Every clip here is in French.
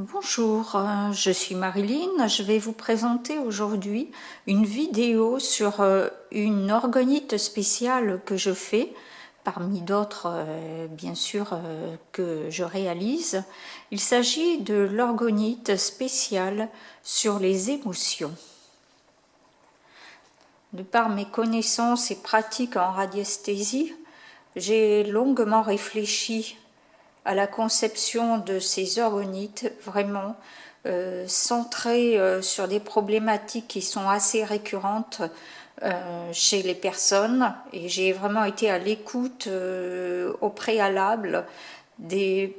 Bonjour, je suis Marilyn. Je vais vous présenter aujourd'hui une vidéo sur une orgonite spéciale que je fais, parmi d'autres bien sûr que je réalise. Il s'agit de l'orgonite spéciale sur les émotions. De par mes connaissances et pratiques en radiesthésie, j'ai longuement réfléchi à la conception de ces orgonites vraiment centrées sur des problématiques qui sont assez récurrentes chez les personnes, et j'ai vraiment été à l'écoute au préalable des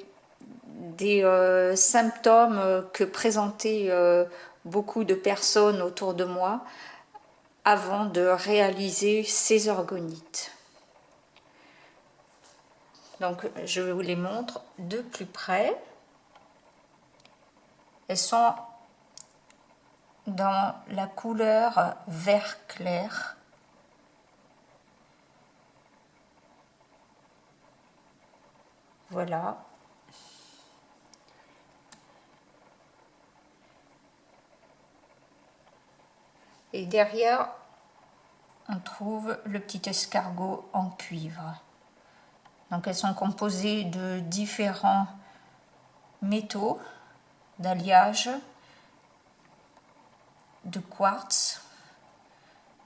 symptômes que présentaient beaucoup de personnes autour de moi avant de réaliser ces orgonites. Donc je vous les montre de plus près. Elles sont dans la couleur vert clair. Voilà. Et derrière, on trouve le petit escargot en cuivre. Donc elles sont composées de différents métaux, d'alliage, de quartz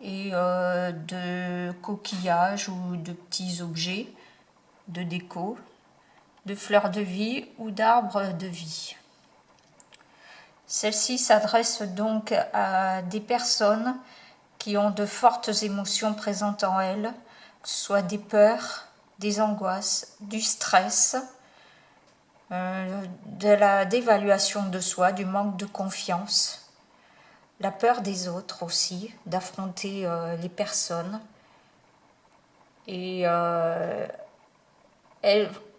et de coquillages ou de petits objets de déco, de fleurs de vie ou d'arbres de vie. Celle-ci s'adresse donc à des personnes qui ont de fortes émotions présentes en elles, que ce soit des peurs, des angoisses, du stress, de la dévaluation de soi, du manque de confiance, la peur des autres aussi, d'affronter les personnes. Et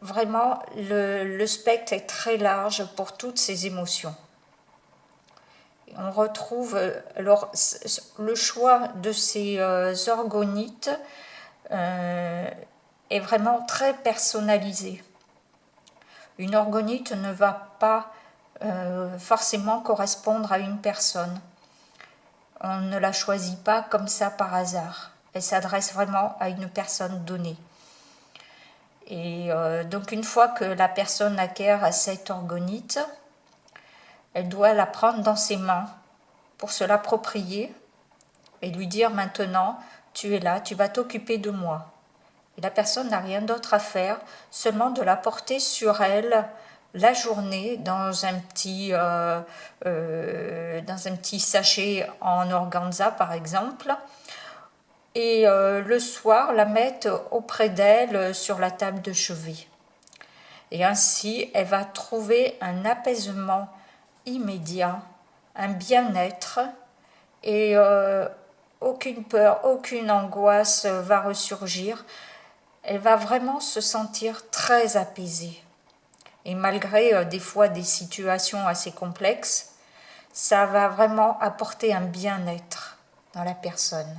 vraiment, le spectre est très large pour toutes ces émotions. On retrouve alors le choix de ces orgonites est vraiment très personnalisé. Une orgonite ne va pas forcément correspondre à une personne. On ne la choisit pas comme ça par hasard. Elle s'adresse vraiment à une personne donnée. Et donc une fois que la personne acquiert cette orgonite, elle doit la prendre dans ses mains pour se l'approprier et lui dire maintenant, tu es là, tu vas t'occuper de moi. Et la personne n'a rien d'autre à faire, seulement de la porter sur elle la journée dans un petit sachet en organza par exemple, et le soir la mettre auprès d'elle sur la table de chevet. Et ainsi, elle va trouver un apaisement immédiat, un bien-être, et aucune peur, aucune angoisse va ressurgir. Elle va vraiment se sentir très apaisée. Et malgré des fois des situations assez complexes, ça va vraiment apporter un bien-être dans la personne.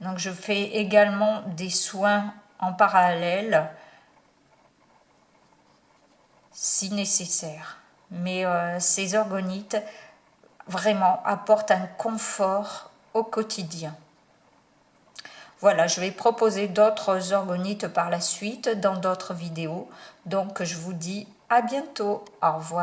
Donc je fais également des soins en parallèle si nécessaire. Mais ces orgonites vraiment apportent un confort au quotidien. Voilà, je vais proposer d'autres orgonites par la suite dans d'autres vidéos. Donc je vous dis à bientôt. Au revoir.